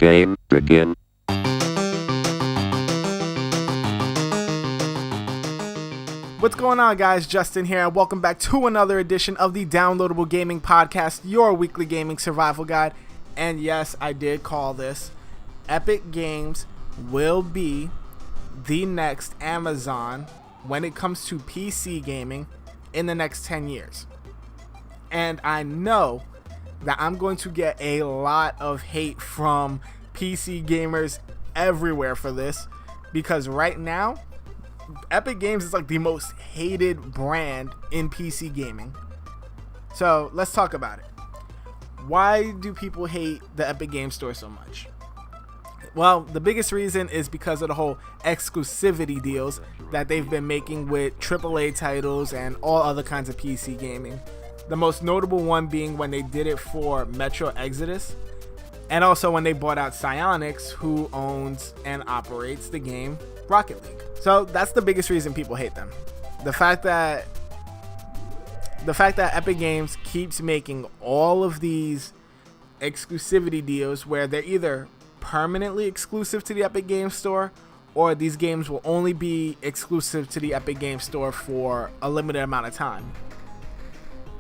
Game begin. What's going on, guys? Justin here, and welcome back to another edition of the Downloadable Gaming Podcast, your weekly gaming survival guide. And yes, I did call this. Epic Games will be the next Amazon when it comes to PC gaming in the next 10 years. And I know that I'm going to get a lot of hate from PC gamers everywhere for this, because right now, Epic Games is like the most hated brand in PC gaming. So let's talk about it. Why do people hate the Epic Games Store so much? Well, the biggest reason is because of the whole exclusivity deals that they've been making with AAA titles and all other kinds of PC gaming. The most notable one being when they did it for Metro Exodus, and also when they bought out Psyonix, who owns and operates the game Rocket League. So that's the biggest reason people hate them. The fact that Epic Games keeps making all of these exclusivity deals where they're either permanently exclusive to the Epic Games Store, or these games will only be exclusive to the Epic Games Store for a limited amount of time.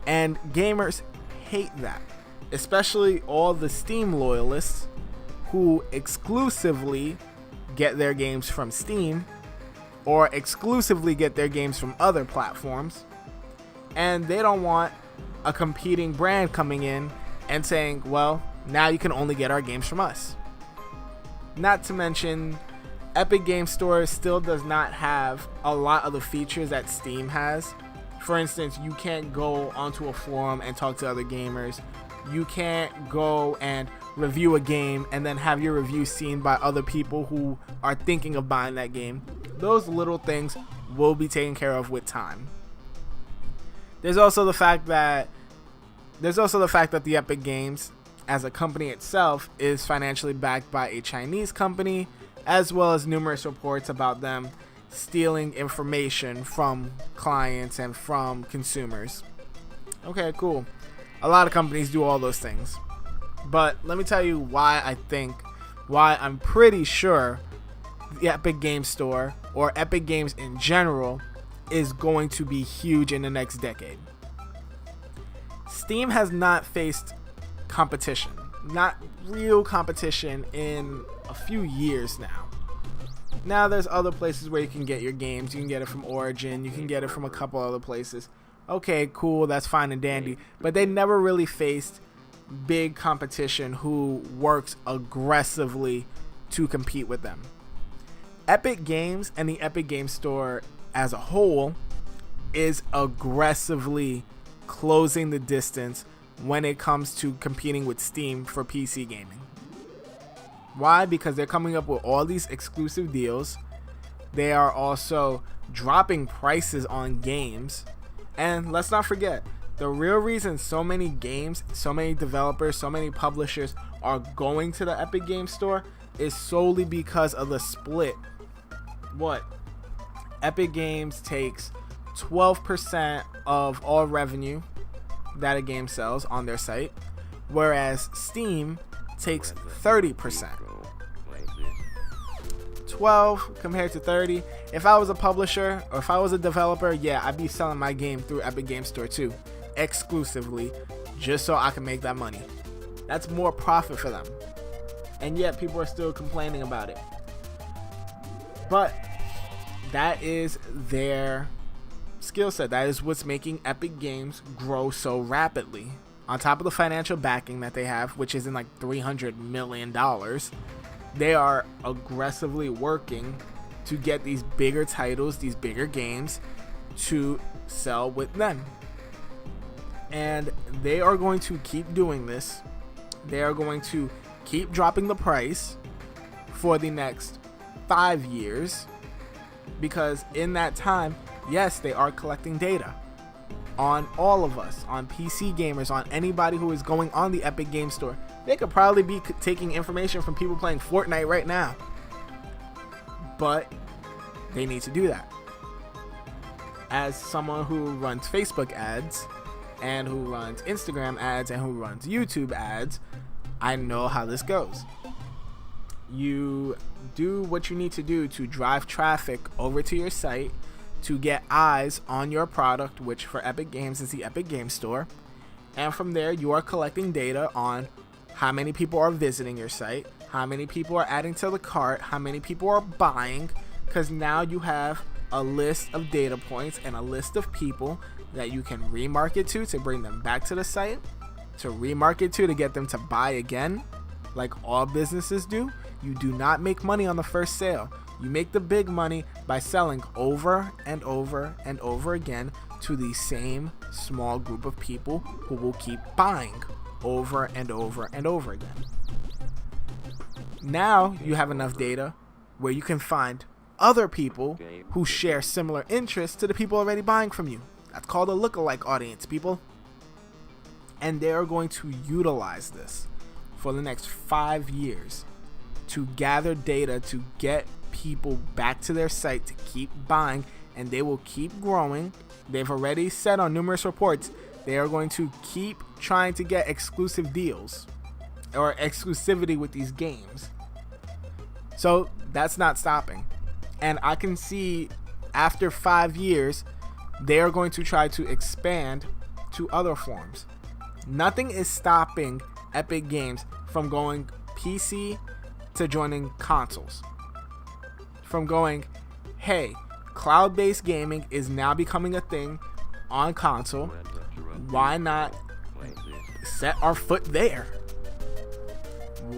And gamers hate that, especially all the Steam loyalists who exclusively get their games from Steam or exclusively get their games from other platforms, and they don't want a competing brand coming in and saying, well, now you can only get our games from us. Not to mention, Epic Games Store still does not have a lot of the features that Steam has. For instance, you can't go onto a forum and talk to other gamers. You can't go and review a game and then have your review seen by other people who are thinking of buying that game. Those little things will be taken care of with time. There's also the fact that the Epic Games as a company itself is financially backed by a Chinese company, as well as numerous reports about them stealing information from clients and from consumers. Okay, cool. A lot of companies do all those things. But let me tell you why I'm pretty sure the Epic Games Store, or Epic Games in general, is going to be huge in the next decade. Steam has not faced competition, not real competition, in a few years now. Now there's other places where you can get your games. You can get it from Origin, you can get it from a couple other places. Okay, cool, that's fine and dandy, but they never really faced big competition who works aggressively to compete with them. Epic Games and the Epic Games Store as a whole is aggressively closing the distance when it comes to competing with Steam for PC gaming. Why? Because they're coming up with all these exclusive deals. They are also dropping prices on games. And let's not forget, the real reason so many games, so many developers, so many publishers are going to the Epic Games Store is solely because of the split. What? Epic Games takes 12% of all revenue that a game sells on their site, whereas Steam takes 30%. 12 compared to 30. If I was a publisher or if I was a developer, yeah, I'd be selling my game through Epic Games Store too, exclusively, just so I can make that money. That's more profit for them. And yet people are still complaining about it. But that is their skill set. That is what's making Epic Games grow so rapidly. On top of the financial backing that they have, which is in like $300 million, they are aggressively working to get these bigger titles, these bigger games, to sell with them. And they are going to keep doing this. They are going to keep dropping the price for the next 5 years, because in that time, yes, they are collecting data on all of us, on PC gamers, on anybody who is going on the Epic Games Store. They could probably be taking information from people playing Fortnite right now, but they need to do that. As someone who runs Facebook ads and who runs Instagram ads and who runs YouTube ads, I know how this goes. you do what you need to do to drive traffic over to your site to get eyes on your product, which for Epic Games is the Epic Games Store. And from there, you are collecting data on how many people are visiting your site, how many people are adding to the cart, how many people are buying, because now you have a list of data points and a list of people that you can remarket to bring them back to the site, to remarket to get them to buy again, like all businesses do. You do not make money on the first sale. You make the big money by selling over and over and over again to the same small group of people who will keep buying over and over and over again. Now you have enough data where you can find other people who share similar interests to the people already buying from you. That's called a lookalike audience, people. And they are going to utilize this for the next 5 years to gather data to get people back to their site to keep buying, and they will keep growing. They've already said on numerous reports they are going to keep trying to get exclusive deals or exclusivity with these games. So that's not stopping. And I can see after 5 years, they are going to try to expand to other forms. Nothing is stopping Epic Games from going PC to joining consoles. From going, hey, cloud-based gaming is now becoming a thing on console. Why not set our foot there?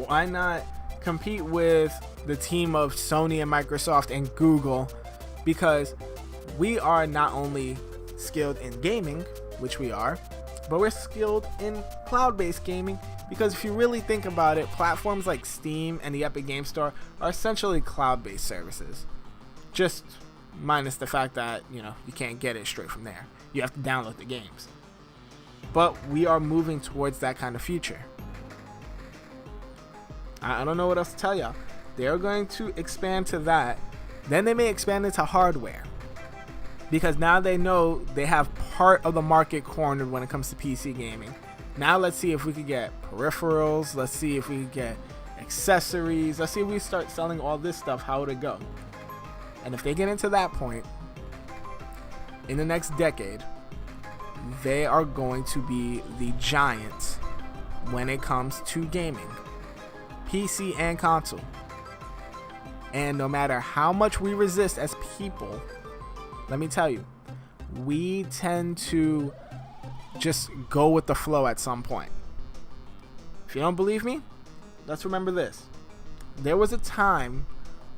Why not compete with the team of Sony and Microsoft and Google? Because we are not only skilled in gaming, which we are, but we're skilled in cloud-based gaming, because if you really think about it, platforms like Steam and the Epic Games Store are essentially cloud-based services. Just minus the fact that, you can't get it straight from there. You have to download the games. But we are moving towards that kind of future. I don't know what else to tell y'all. They're going to expand to that. Then they may expand into hardware, because now they know they have part of the market cornered when it comes to PC gaming. Now let's see if we could get peripherals. Let's see if we could get accessories. Let's see if we start selling all this stuff, how would it go? And if they get into that point, in the next decade, they are going to be the giants when it comes to gaming, PC and console. And no matter how much we resist as people, let me tell you, we tend to just go with the flow at some point. If you don't believe me, let's remember this. There was a time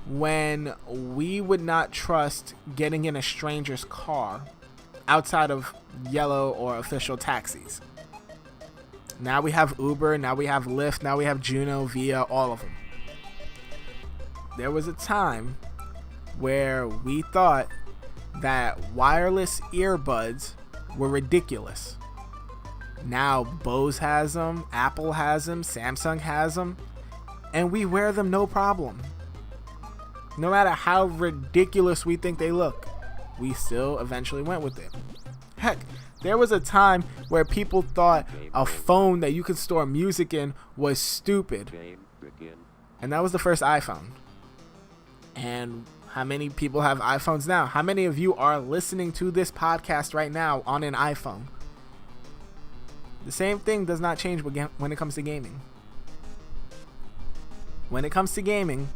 when we would not trust getting in a stranger's car outside of yellow or official taxis. Now we have Uber, now we have Lyft, now we have Juno, Via, all of them. There was a time where we thought that wireless earbuds were ridiculous. Now Bose has them, Apple has them, Samsung has them, and we wear them no problem. No matter how ridiculous we think they look, we still eventually went with it. Heck, there was a time where people thought a phone that you could store music in was stupid. And that was the first iPhone. And how many people have iPhones now? How many of you are listening to this podcast right now on an iPhone? The same thing does not change when it comes to gaming. When it comes to gaming,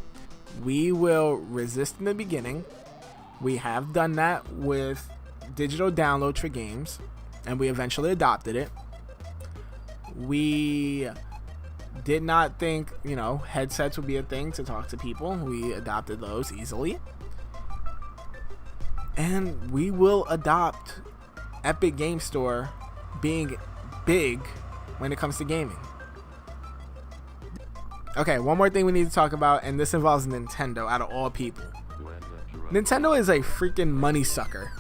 we will resist in the beginning. We have done that with digital downloads for games, and we eventually adopted it. We did not think, headsets would be a thing to talk to people. We adopted those easily. And we will adopt Epic Games Store being big when it comes to gaming. Okay, one more thing we need to talk about, and this involves Nintendo out of all people. Nintendo is a freaking money sucker.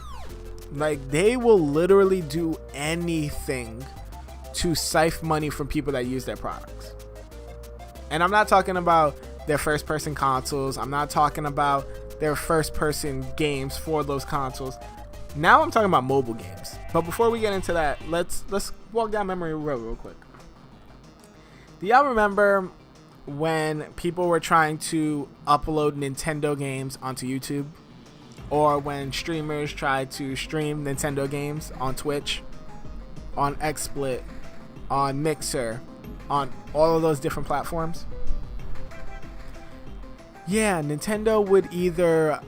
Like, they will literally do anything to siphon money from people that use their products. And I'm not talking about their first-person consoles. I'm not talking about their first-person games for those consoles. Now I'm talking about mobile games. But before we get into that, let's walk down memory road real quick. Do y'all remember when people were trying to upload Nintendo games onto YouTube, or when streamers tried to stream Nintendo games on Twitch, on XSplit, on Mixer, on all of those different platforms. Yeah, Nintendo would either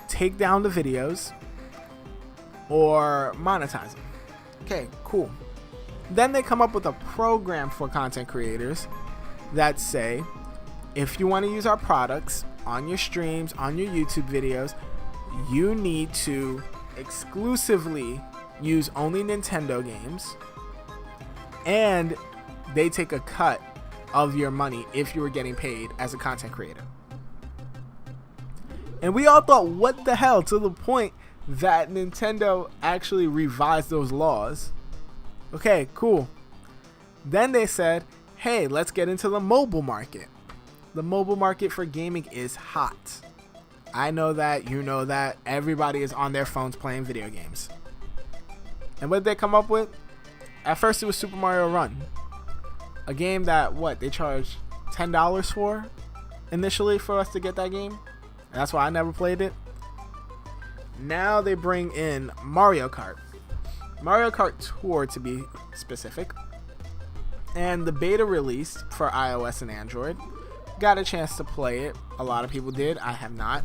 take down the videos or monetize them. Okay, cool. Then they come up with a program for content creators that say, if you want to use our products on your streams, on your YouTube videos, you need to exclusively use only Nintendo games, and they take a cut of your money if you were getting paid as a content creator. And we all thought, what the hell, to the point that Nintendo actually revised those laws. Okay, cool. Then they said, hey, let's get into the mobile market. The mobile market for gaming is hot. I know that, you know that, everybody is on their phones playing video games. And what did they come up with? At first it was Super Mario Run. A game that, they charged $10 for initially for us to get that game. And that's why I never played it. Now they bring in Mario Kart. Mario Kart Tour, to be specific. And the beta released for iOS and Android. Got a chance to play it. A lot of people did. I have not.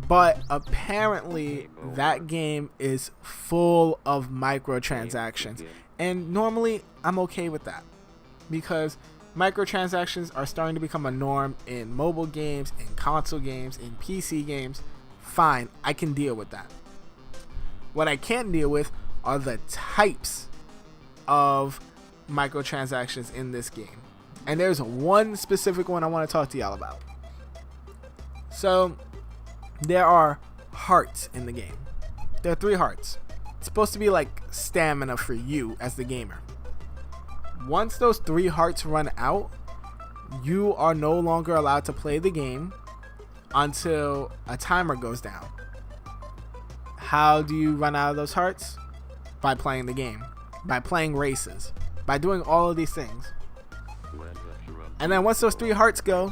But apparently that game is full of microtransactions. And normally I'm okay with that, because microtransactions are starting to become a norm in mobile games, in console games, in PC games. Fine, I can deal with that. What I can't deal with are the types of microtransactions in this game. And there's one specific one I want to talk to y'all about. So, there are hearts in the game. There are 3 hearts. It's supposed to be like stamina for you as the gamer. Once those 3 hearts run out, you are no longer allowed to play the game until a timer goes down. How do you run out of those hearts? By playing the game, by playing races, by doing all of these things. And then once those 3 hearts go,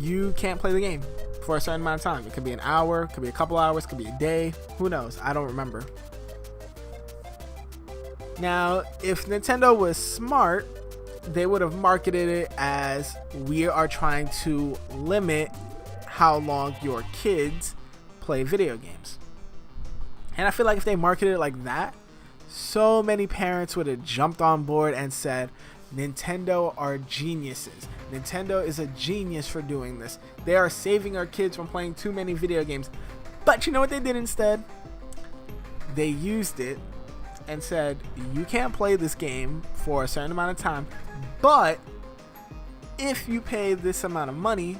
you can't play the game for a certain amount of time. It could be an hour, it could be a couple hours, it could be a day, who knows? I don't remember. Now, if Nintendo was smart, they would have marketed it as, we are trying to limit how long your kids play video games. And I feel like if they marketed it like that, so many parents would have jumped on board and said, Nintendo are geniuses. Nintendo is a genius for doing this. They are saving our kids from playing too many video games. But you know what they did instead? They used it and said, you can't play this game for a certain amount of time, but if you pay this amount of money,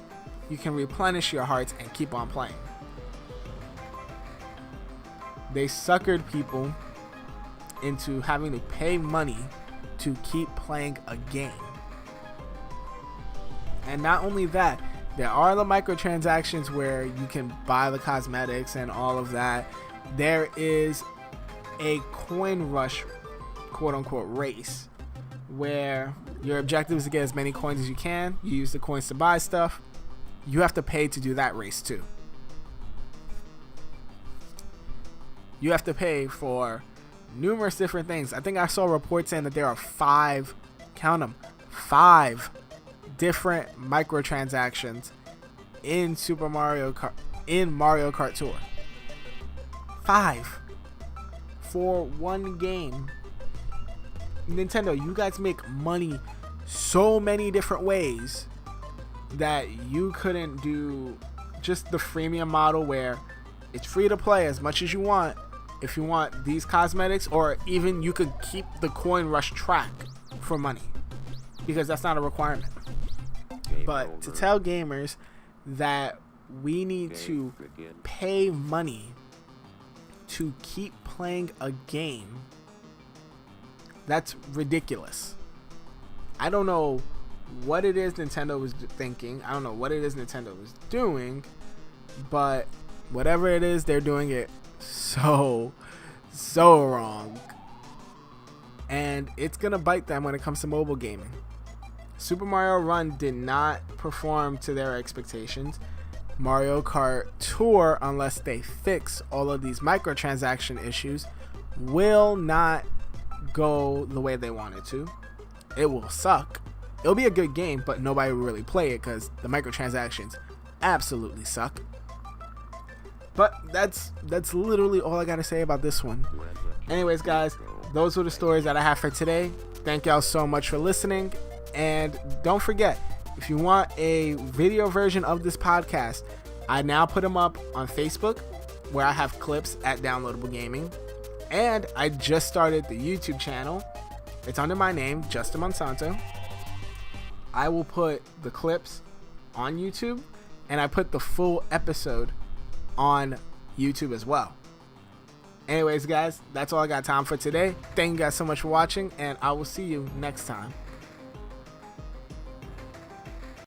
you can replenish your hearts and keep on playing. They suckered people into having to pay money to keep playing a game. And not only that, there are the microtransactions where you can buy the cosmetics and all of that. There is a coin rush, quote unquote, race, where your objective is to get as many coins as you can. You use the coins to buy stuff. You have to pay to do that race too. You have to pay for numerous different things. I think I saw reports saying that there are 5, count them, 5 different microtransactions in Mario Kart Tour. 5 for one game. Nintendo, you guys make money so many different ways that you couldn't do just the freemium model where it's free to play as much as you want. If you want these cosmetics, or even you could keep the coin rush track for money, because that's not a requirement. But to tell gamers that we need to pay money to keep playing a game, that's ridiculous. I don't know what it is Nintendo was thinking. I don't know what it is Nintendo was doing, but whatever it is, they're doing it so wrong. And it's gonna bite them when it comes to mobile gaming. Super Mario Run did not perform to their expectations. Mario Kart Tour, unless they fix all of these microtransaction issues, will not go the way they want it to. It will suck. It'll be a good game, but nobody will really play it because the microtransactions absolutely suck. But that's literally all I gotta say about this one. Anyways, guys, those were the stories that I have for today. Thank y'all so much for listening. And don't forget, if you want a video version of this podcast, I now put them up on Facebook, where I have clips at Downloadable Gaming. And I just started the YouTube channel. It's under my name, Justin Monsanto. I will put the clips on YouTube, and I put the full episode on YouTube as well. Anyways, guys, that's all I got time for today. Thank you guys so much for watching, and I will see you next time.